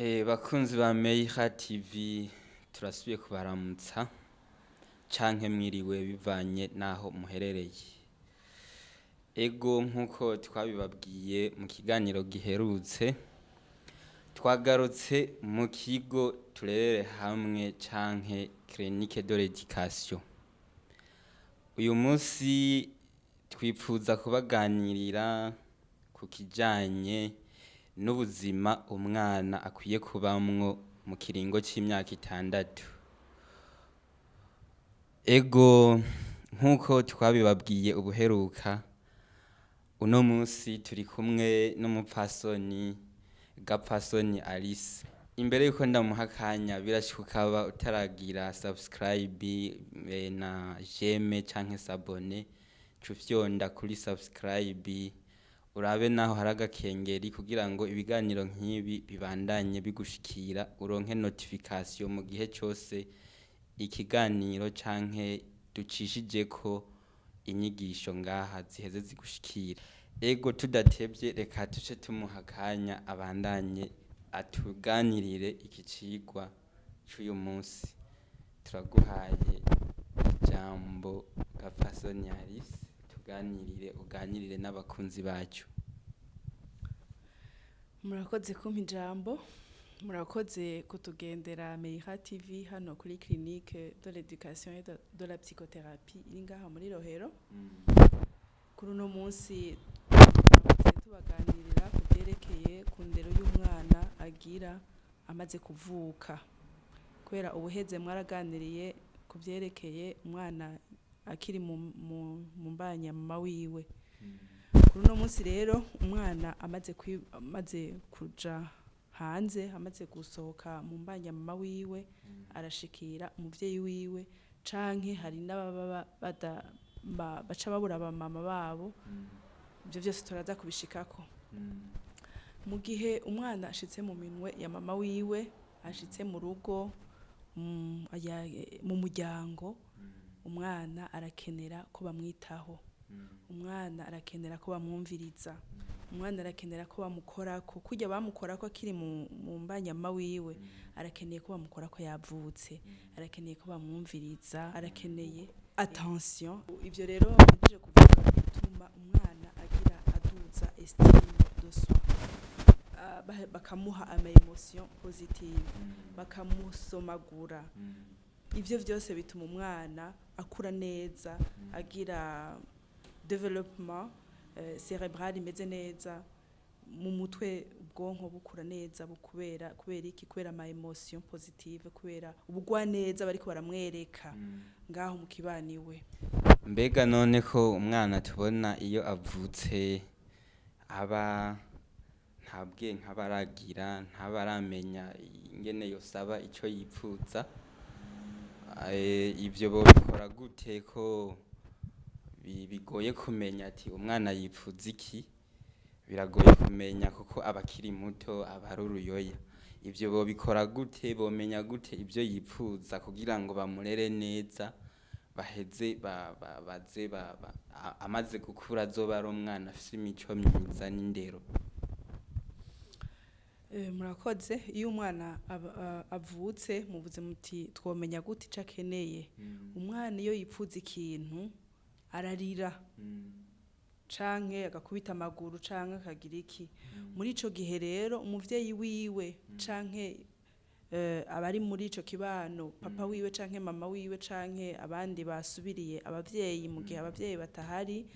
Bakunzi ba Meiha TV turasubiye kubaramutsa canke mwiriwe bivanye naho muherereye. Ego nkuko twabibabwiye mu kiganiro giherutse twagarutse mu kigo turerere hamwe canke clinique de l'éducation. Uyu munsi twipfuza kubaganirira ku kijanye n'ubuzima umwana akwiye kubamwo mu kiringo c'imyaka 6. Ego nkuko twabibabwiye ubuheruka, uno munsi turi kumwe n'umupfasoni Gapfasoni Alice. Imbere yuko ndamuha akanya birashika ukaba utaragira subscribe na j'aime canke s'abonner, cufyonda kuri subscribe urabe naho hari agakengeri kugira ngo ibiganiro nk'ibi bibandanye bigushikira, uronke notification mu gihe cyose ikiganiro canke ducishijeko inyigisho ngaha ziheze zigushikira. Ego tudatevye reka tuce tumuha akanya abandanye atuganirire iki cigwa c'uyu munsi. Turaguhaye ijambo Gapfasoni Alice, uganirire n'abakunzi bacu. Murakoze kumpa ijambo, murakoze kutugendera Meiha TV hano kuri clinique de l'éducation et de la psychothérapie iri ngaha muri Rohero. Kuri uno munsi tubaganirira ku byerekeye ku ndero y'umwana agira amaze kuvuka, kubera ubuheze mwaraganiriye ku byerekeye umwana akiri mu mbanya mama wiwe. Kuri uno munsi rero umwana amaze kuja hanze, amaze gusohoka mu mbanya mama wiwe, arashikira umuvyeyi wiwe canke hari n'ababa baca babura abamama babo. Ibyo byose turaza kubishikako. Mu gihe umwana ashitse mu minwe ya mama wiwe, ashitse mu rugo, mu muryango, umwana arakenera ko bamwitaho, umwana arakenera ko bamwumviriza, umwana arakenera ko bamukorako, kujya bamukorako akiri mu mbanya mama wiwe, arakeneye ko bamukorako yavutse, arakeneye ko bamwumviriza, arakeneye attention. Ibyo rero bije kuvuga bituma umwana agira aduza estime de soi, bakamuha ama emotion positive, bakamusomagura. Ivyo vyose bituma umwana akura neza, agira development cerebral imeze neza, mu mutwe ubwonko bukura neza, kubera iki? Kubera ama emotion positive, kubera ubugwa neza bariko baramwereka ngaho mu kibaniwe. Mbega none ko umwana tubona iyo avutse aba ntabwe nk'abaragira, ntabaramenya ingene yosaba ico yipfuza, ivyo bobikora gute ko bigoye kumenya ati umwana yipfuza iki? Biragoye kumenya kuko abakiri muto, abari uruyoya. Ivyo bobikora gute? Bomenya gute ivyo yipfuza kugira ngo bamurere neza, baheze baze amaze gukura azoba ari umwana afise imico myiza n'indero? Murakoze. Iyo umwana avutse muvuze muti twomenya gute ico akeneye. Umwana iyo yipfuza ikintu ararira, canke agakubita amaguru, canke akagira iki. Muri ico gihe rero umuvyeyi wiwe canke abari muri ico kibano, papa wiwe canke mama wiwe canke abandi basubiriye abavyeyi, mu gihe abavyeyi batahari,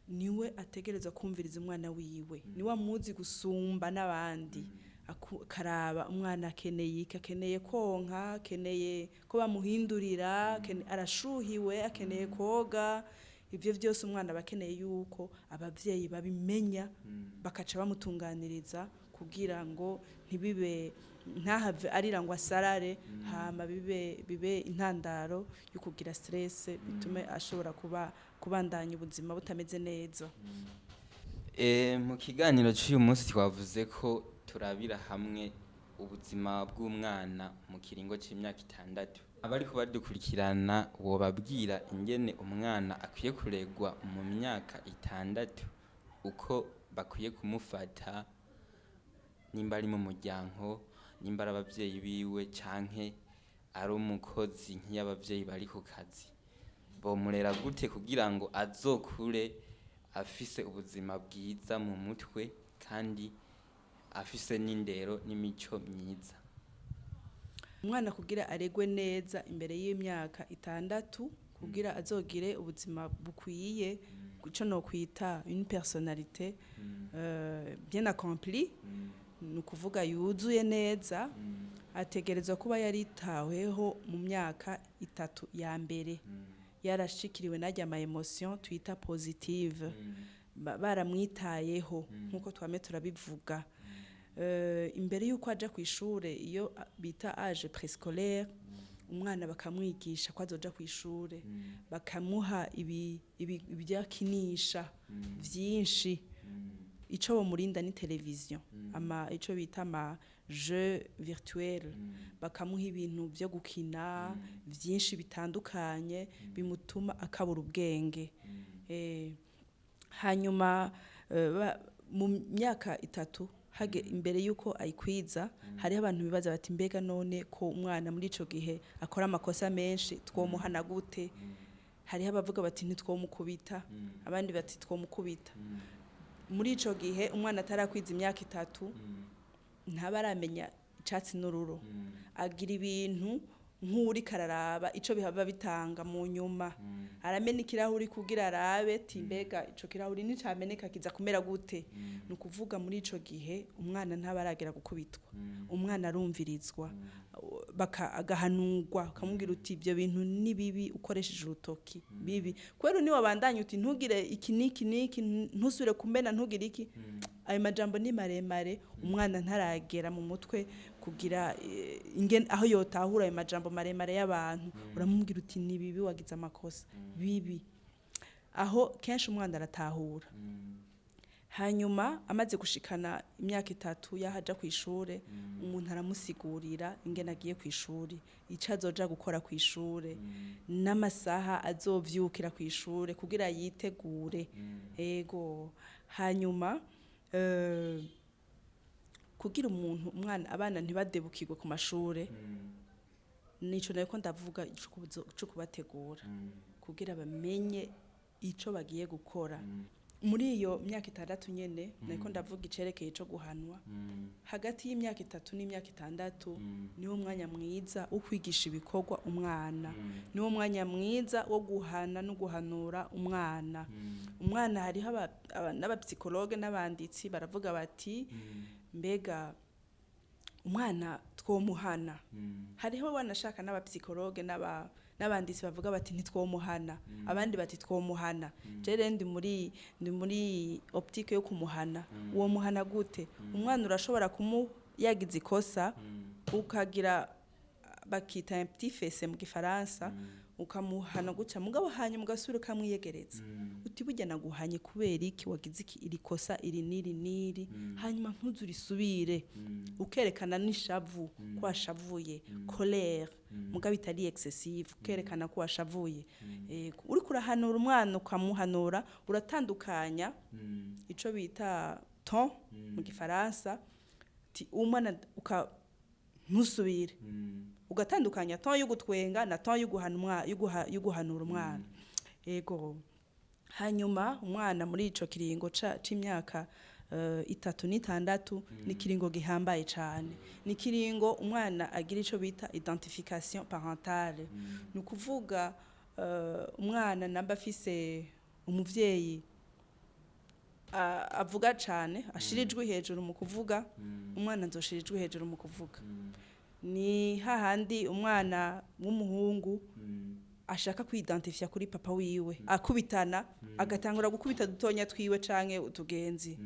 niwe ategereza kumviriza umwana wiwe, niwe amuzi gusumba n'abandi. Akaraba umwana akeneye iki, akeneye konka, akeneye ko bamuhindurira, arashuhiwe, akeneye koga. Ivyo vyose umwana bakeneye yuko abavyeyi babimenya, bakaca bamutunganiriza kugira ngo ntahave arira ngo asarare, hama bibe intandaro yo kugira stress, bitume ashobora kubandanya ubuzima butameze neza. Mu kiganiro cy'uyu munsi twavuze ko turabira hamwe ubuzima bw'umwana mu kiringo c'imyaka 6. Abari kubadukurikirana wobabwira ingene umwana akwiye kuregwa mu myaka 6, uko bakwiye kumufata nimba ari mu muryango, nimba ari abavyeyi biwe canke ari umukozi nk'iy'abavyeyi bari ku kazi, bomurera gute kugira ngo azokure afise ubuzima bwiza mu mutwe kandi afise n'indero n'imico myiza. Umwana kugira aregwe neza imbere y'imyaka 6 kugira azogire ubuzima bukwiye, ico no kwita une personnalité bien accomplie, nukuvuga yuzuye neza, ategerezwa kuba yaritaweho mu myaka 3 ya mbere, yarashikiriwe n'ajya ama emotion twita positive, baramwitayeho nkuko twame turabivuga. Imbere yuko aja kw'ishure iyo bita âge préscolaire, umwana bakamwigisha ko azoja kw'ishure, bakamuha ibyakinisha vyinshi. Ico bomurinda ni television, ico bita ama jeux virtuels, bakamuha ibintu vyo gukina vyinshi bitandukanye bimutuma akabura ubwenge. Hanyuma mu myaka 3 hage imbere yuko ayikwiza, hari abantu bibaza bati mbega none ko umwana muri ico gihe akora amakosa menshi twomuhana gute? Hari abavuga bati ntitwomukubita, abandi bati twomukubita. Muri ico gihe umwana atarakwiza imyaka 3 ntabaramenya icatsi n'ururo, agira ibintu nk'uri kararaba ico bihava bitanga mu nyuma, aramena ikirahuri kugira arabe ati mbega ico kirahuri nicameneka kiza kumera gute. Nukuvuga muri ico gihe umwana ntabaragera gukubitwa, umwana arumvirizwa, agahanurwa, akamubwira uti ibyo bintu ni bibi ukoresheje urutoki bibi, kwero ni wabandanya uti ntugire iki niki niki, ntusubire kumena, ntugire iki. Ayo majambo ni maremare, umwana ntaragera mu mutwe kugira aho yotahura ayo majambo maremare y'abantu. Uramubwira uti ni bibi, wagize amakosa bibi, aho kenshi umwana aratahura. Hanyuma amaze gushikana imyaka 3 yahaja kw'ishure, umuntu aramusigurira ingene agiye kw'ishure, ico azoja gukora kw'ishure, n'amasaha azovyukira kw'ishure kugira yitegure. Ego hanyuma kugira umwana abana ntibadebukirwe ku mashure, nico nayo ko ndavuga ico kubategura kugira bamenye ico bagiye gukora. Muri iyo myaka 6 nyene nako ndavuga icerekeye ico guhanwa, hagati y'imyaka 3 n'imyaka 6 niwo mwanya mwiza wo kwigisha ibikorwa umwana, niwo mwanya mwiza wo guhana no guhanura umwana. Umwana hariho n'abapsikologe n'abanditsi baravuga bati mbega umwana twomuhana. Hariho banashaka n'abapsikologe n'abanditsi bavuga bati ntitwomuhana, abandi bati twomuhana. Jere ndi muri optique yo kumuhana. Uwo muhana gute? Umwana urashobora yagize ikosa, ukagira bakita un petit fessé mu gifaransa, ukamuhana guca mugabo hanyuma ugasubira ukamwiyegereza uti burya naguhanye kubera iki, wagize iki, iri kosa iri niri, hanyuma ntuzurisubire, ukerekana n'ishavu ko washavuye, colère mugabo itari excessive, ukerekana ko washavuye. Uri kurahanura umwana ukamuhanura, uratandukanya ico bita ton mu gifaransa, ti umwana ntusubire, ugatandukanya ton yo gutwenga na ton yo guhanura umwana. Ego hanyuma umwana muri ico kiringo c'imyaka 3 n'itandatu ni kiringo gihambaye cane, ni kiringo umwana agira ico bita identification parentale. Nukuvuga umwana namba afise umuvyeyi avuga cane, ashirijwe hejuru mu kuvuga, umwana nzoshirijwe hejuru mu kuvuga. Ni hahandi umwana w'umuhungu ashaka kwidentifia kuri papa wiwe, akubitana agatangura gukubita dutonya twiwe canke utugenzi.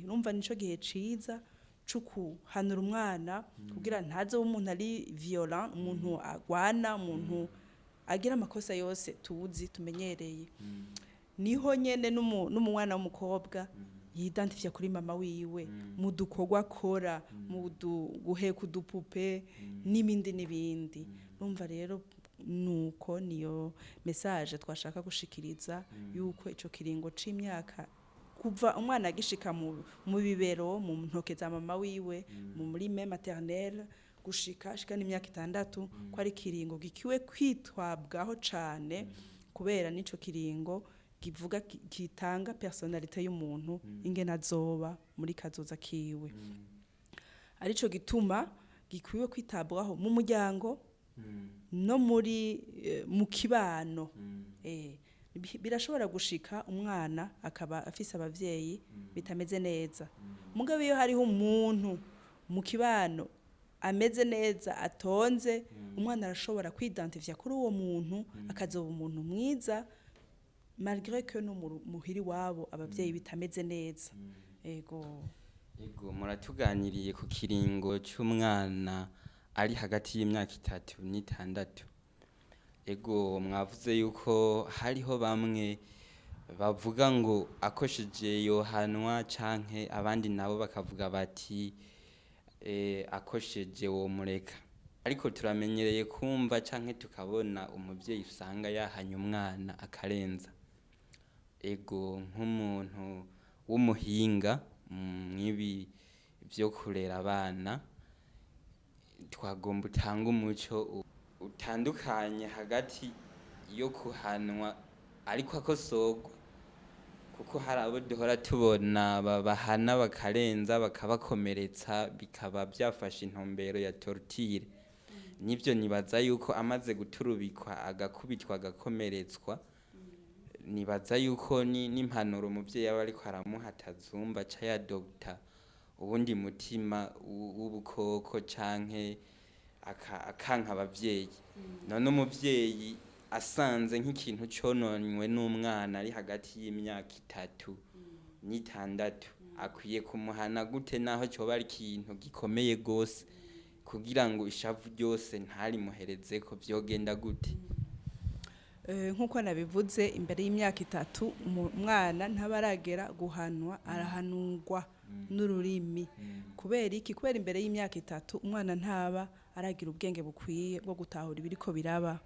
Urumva nico gihe ciza cyo kuhanura umwana kugira ntaze umuntu ari violent, umuntu agwana, umuntu agira amakosa yose tuzi tumenyereye. Niho nyene n'umwana w'umukobwa yidentifia kuri mama wiwe mu dukorwa akora, mu guheka udupupe n'ibindi. Urumva rero nuko niyo message twashaka gushikiriza yuko ico kiringo c'imyaka kuva umwana agishika mu bibero mu ntoke za mama wiwe muri me maternelle gushika n'imyaka 6 ko ari kiringo gikiwe kwitwabwaho cane kubera nico kiringo kivuga kitanga personalite y'umuntu ingena azoba muri kazoza kiwe arico gituma gikwiwe kwitabwaho mu muryango no muri mu kibano birashobora gushika umwana akaba afise abavyeyi bitameze neza mugabo iyo hariho umuntu mu kibano ameze neza atonze umwana arashobora kwidentifya kuri uwo muntu akazoba umuntu mwiza malgré que no muhiri wabo abavyeyi bitameze neza ego muratuganiriye ku kiringo cy'umwana ari hagati y'imyaka 3 n'6 ego mwavuze yuko hariho bamwe bavuga ngo akosheje yohanwa canke abandi nabo bakavuga bati akosheje wo mureka ariko turamenyereye kumva canke tukabona umuvyeyi usanga yahanye umwana akarenza ego nk'umuntu w'umuhinga mwibi byo kurera abana twagomba utanga umuco utandukanye hagati yo kuhanwa ariko akosogwa kuko hari abo duhora tubona bahana bakarenza bakabakomeretsa bikaba byafashe intumbero ya torture nivyo nibaza yuko amaze guturubikwa agakubitwa agakomeretswa nibaza yuko n'impanuro umuvyeyi aba ariko aramuhatazumva ca ya doctor ubundi mutima w'ubukoko canke akanka abavyeyi none umuvyeyi asanze nk'ikintu cononywe n'umwana ari hagati y'imyaka 3 n'6 akwiye kumuhana gute naho cyoba ari ikintu gikomeye gose kugira ngo ishavu ryose ntari muhereze ko vyogenda gute nkuko nabivuze imbere y'imyaka 3 umwana ntabaragera guhanwa arahanurwa n'ururimi kubera iki kubera imbere y'imyaka 3 umwana ntaba aragira ubwenge bukwiye bwo gutahura ibiriko biraba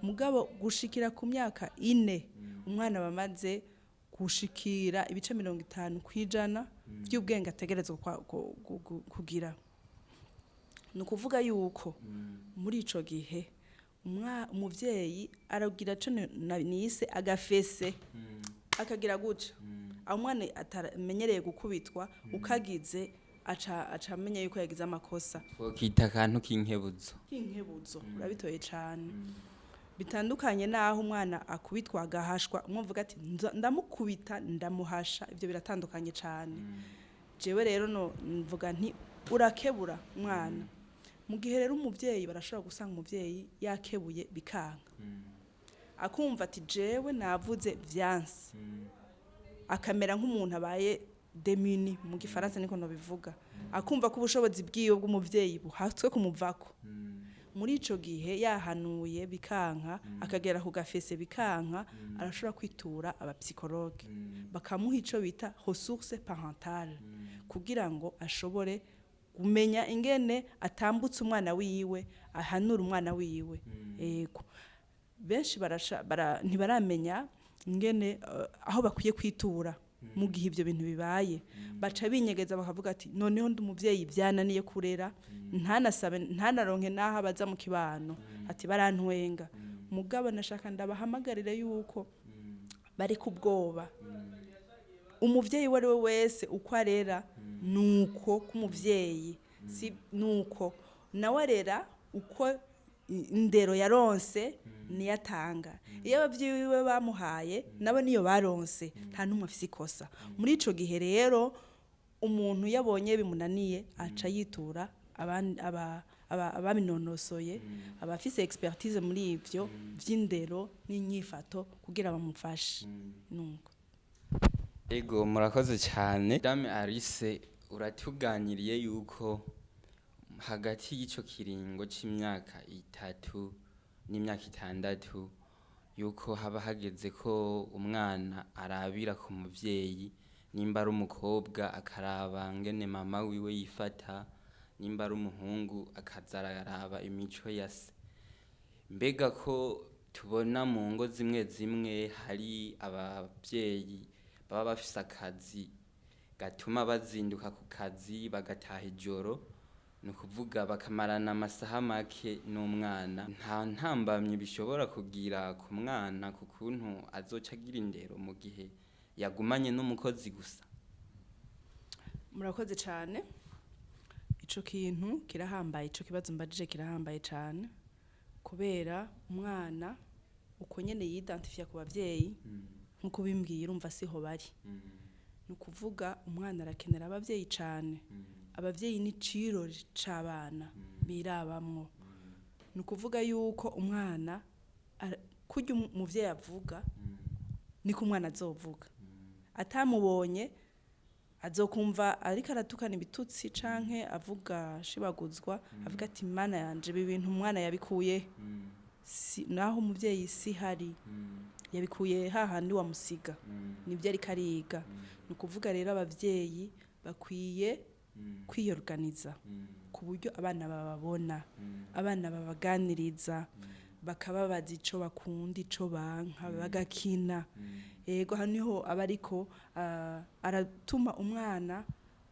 mugabo gushikira ku myaka 4 umwana bamaze gushikira ibice 50% by'ubwenge ategerezwa kugira nukuvuga yuko muri ico gihe umuvyeyi aragira cyo nise agafese akagira guca umwana atamenyereye gukubitwa ukagize aca amenya yuko yagize amakosa twokita kantu k'inkebuzo urabitoye cyane bitandukanye naho umwana akubitwa agahashwa umvuga ati ndamukubita ndamuhasha ibyo biratandukanye cyane jewe rero no mvuga nti urakebura umwana mu gihe rero umuvyeyi barashobora gusanga umuvyeyi yakebuye bikanka akumva ati jewe navuze vyanse akamera nk'umuntu abaye demuni mu gifaransa niko no bivuga akumva ko ubushobozi bwiyo bw'umuvyeyi buhatswe kumuvako muri ico gihe yahanuye bikanka akagera ku gafese bikanka arashobora kwitura abapsikologe bakamuha ico bita ressources parentales kugira ngo ashobore kumenya ingene atambutse umwana wiwe ahanura umwana wiwe ego benshi ntibaramenya ingene aho bakwiye kwitura mu gihe ibyo bintu bibaye baca binyegeza bakavuga ati noneho ndi umuvyeyi byananiye kurera ntanaronke naho abaza mu kibano ati barantwenga mugabo nashaka ndabahamagarire yuko bari kubwoba umuvyeyi wari we wese uko arera nuko kumuvyeyi si nuko nawe arera uko indero yaronse niyatanga iyo abavyeyi we bamuhaye nabo niyo baronse nta numwe afise ikosa muri ico gihe rero umuntu yabonye bimunaniye aca yitura abaminonosoye abafise expertise muri ivyo vy'indero n'inyifato kugira bamufashe nuko ego murakoze cyane Dame Alice uratuganiriye yuko hagati y'ico kiringo c'imyaka 3 n'imyaka 6 yuko haba hageze ko umwana arabira ku muvyeyi nimba ari umukobwa akaraba ngene mama wiwe yifata nimba ari umuhungu akazararaba imico ya se mbega ko tubona mu ngo zimwe zimwe hari abavyeyi baba bafise akazi gatuma bazinduka ku kazi bagataha ijoro, ni ukuvuga bakamarana amasaha make n'umwana. Nta ntambamyi bishobora kugira ku mwana ku kuntu azoca agira indero mu gihe yagumanye n'umukozi gusa. Murakoze cyane, ico kintu kirahambaye, ico kibazo mbajije kirahambaye cyane, kubera umwana uko nyene yidantifiya ku bavyeyi nkuko bimbwiye urumva siho bari. Ni ukuvuga umwana arakenera abavyeyi cyane, abavyeyi ni ciro c'abana birabamwo. Ni ukuvuga yuko umwana kurya umuvyeyi avuga niko umwana azovuga, atamubonye azokumva ariko aratukana ibitutsi canke avuga shibaguzwa, avuga ati mana yanje ibi bintu umwana yabikuye naho umuvyeyi si hari, yabikuye hahandi wamusiga, nibyo ariko ariga. Ni ukuvuga rero abavyeyi bakwiye kwiyorganiza ku buryo abana bababona, abana babaganiriza, bakababaza ico bakunda ico banka, bagakina. Ego haniho aba ariko aratuma umwana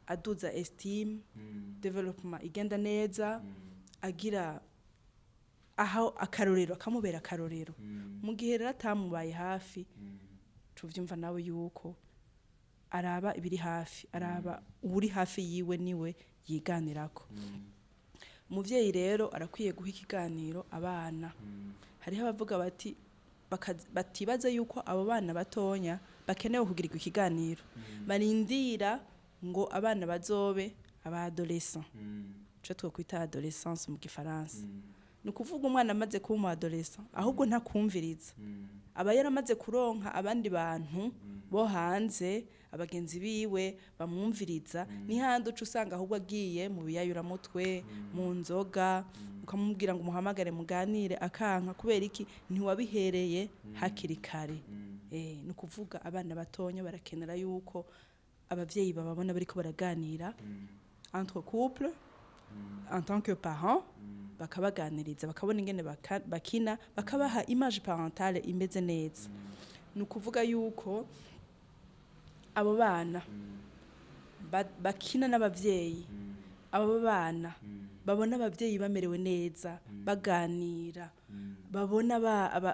aduza estime, development igenda neza, agira aho akarorero, akamubera akarorero. Mu gihe rero atamubaye hafi, tuvyumva nawe yuko araba ibiri hafi, araba uri hafi yiwe niwe yiganirako. Umuvyeyi rero arakwiye guha ikiganiro abana. Hariho abavuga bati batibaza yuko abo bana batonya bakenewe kugirirwa ikiganiro, barindira ngo abana bazobe aba adolescent, ico twokwita adolescence mu gifaransa. Ni ukuvuga umwana amaze kuba umu adolescent ahubwo ntakumviriza, aba yaramaze kuronka abandi bantu bo hanze, abagenzi biwe bamwumviriza. Ni handi uca usanga ahubwo agiye mu biyayuramutwe, mu nzoga, ukamubwira ngo umuhamagare muganire akanka, kubera iki ntiwabihereye hakiri kare. Ni ukuvuga abana batonya barakenera yuko abavyeyi bababona bariko baraganira entre couple en tant que parent, bakabaganiriza, bakabona ingene bakina, bakabaha image parentale imeze neza. Ni ukuvuga yuko abo bana bakina n'abavyeyi, abo bana babona abavyeyi bamerewe neza, baganira, babona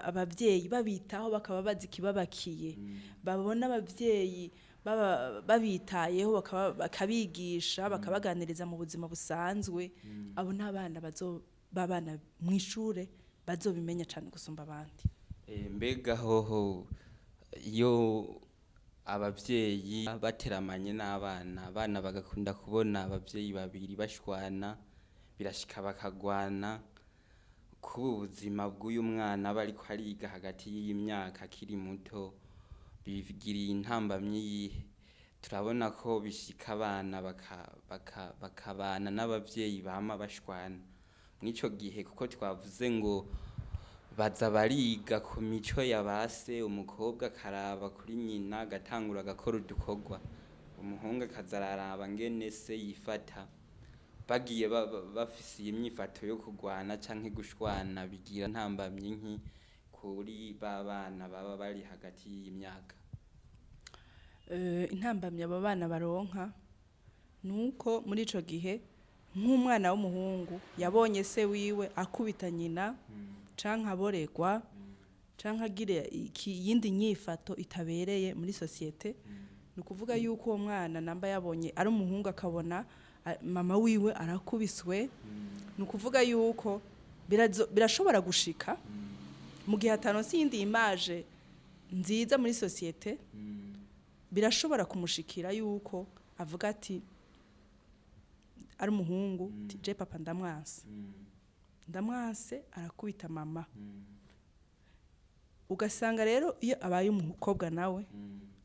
abavyeyi babitaho, bakaba bazi ikibabakiye, babona abavyeyi babitayeho, bakabigisha, bakabaganiriza mu buzima busanzwe. Abo n'abana babana mw'ishure bazobimenya cyane gusumba abandi. Mbega hoho iyo abavyeyi bateramanye n'abana, abana bagakunda kubona abavyeyi babiri bashwana, birashika bakagwana, ku buzima bw'uyu mwana aba ariko ariga hagati y'iyi myaka akiri muto, bigiriye intambamyi yihe? Turabona ko bishika abana bakabana n'abavyeyi bama bashwana. Mw'ico gihe kuko twavuze ngo baza bariga ku mico ya base, umukobwa akaraba kuri nyina agatangura agakora udukorwa, umuhungu akazararaba ngene se yifata. Bagiye bafise iyi myifato yo kugwana canke gushwana, bigira ntambamyi nki kuri babana baba bari hagati y'iyi myaka. Intambamyi abo bana baronka nuko muri ico gihe nk'umwana w'umuhungu yabonye se wiwe akubita nyina, canke aboregwa, canke agira yindi nyifato itabereye muri societe. Ni ukuvuga yuko uwo mwana namba yabonye ari umuhungu akabona mama wiwe arakubiswe, ni ukuvuga yuko birashobora gushika mu gihe ataronse iyindi image nziza muri societe, birashobora kumushikira yuko avuga ati ari umuhungu, je papa ndamwanse arakubita mama. Ugasanga rero iyo abaye umukobwa nawe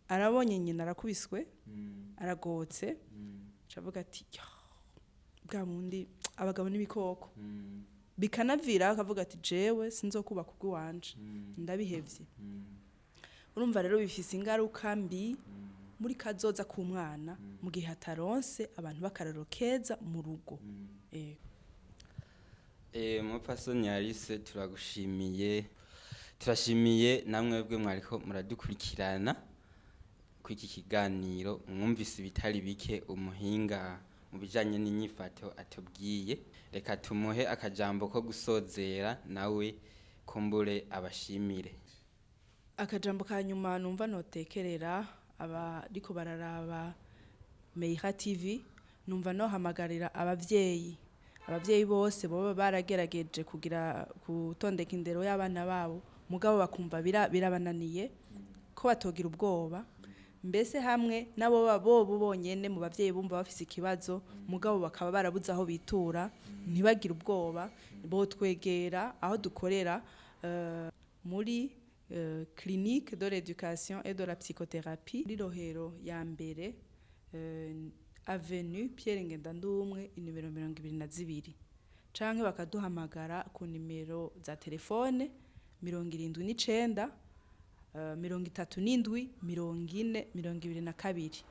arabonye nyina arakubiswe, aragotse, cavuga ati bwa mundi abagabo n'ibikoko, bikanavira akavuga ati jewe sinzokubaka ubw'iwanje, ndabihevye. Urumva rero bifise ingaruka mbi muri kazoza k'umwana mu gihe hataronse abantu bakararo keza mu rugo. Mupfasoni Alice turashimiye namwe bwe mwariko muradukurikirana. kw'iki kiganiro mwumvise ibitari bike umuhinga mu bijanye n'inyifato atubwiye. Reka tumuhe akajambo ko gusozera nawe kumbure abashimire. Akajambo ka nyuma numva notekerera abariko bararaba Meira TV, numva nohamagarira abavyeyi bose boba baragerageje kugira gutondeka indero y'abana babo mugabo bakumva birabananiye ko batogira ubwoba, mbese hamwe nabo bobo bonyene mu bavyeyi bumva bafise ikibazo mugabo bakaba barabuze aho bitura, ntibagire ubwoba, botwegera aho dukorera muri clinique de l'éducation et de la psychothérapie muri Rohero ya mbere, avenue Pierre Ngendandumwe inimero 22, canke bakaduhamagara ku nimero za telefone 79 37 40 22.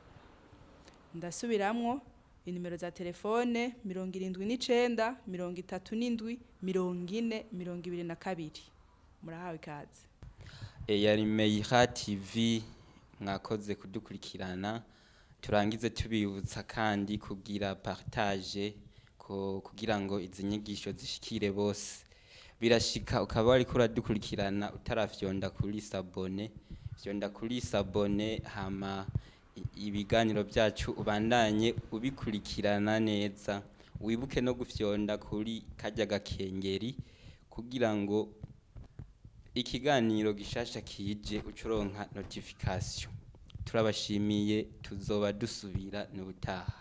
Ndasubiramwo inimero za telefone 79 37 40 22. Murahawe ikaze. Yari Meira TV, mwakoze kudukurikirana. Turangize tubibutsa kandi kugira partage kugira ngo izi nyigisho zishikire bose. Birashika ukaba wariko uradukurikirana utarafyonda kuri sabone, fyonda kuri sabone hama ibiganiro byacu ubandanye ubikurikirana neza. Wibuke no gufyonda kuri kajya gakengeri kugira ngo ikiganiro gishasha kije ucuronka notification. Turabashimiye, tuzoba dusubira n'ubutaha.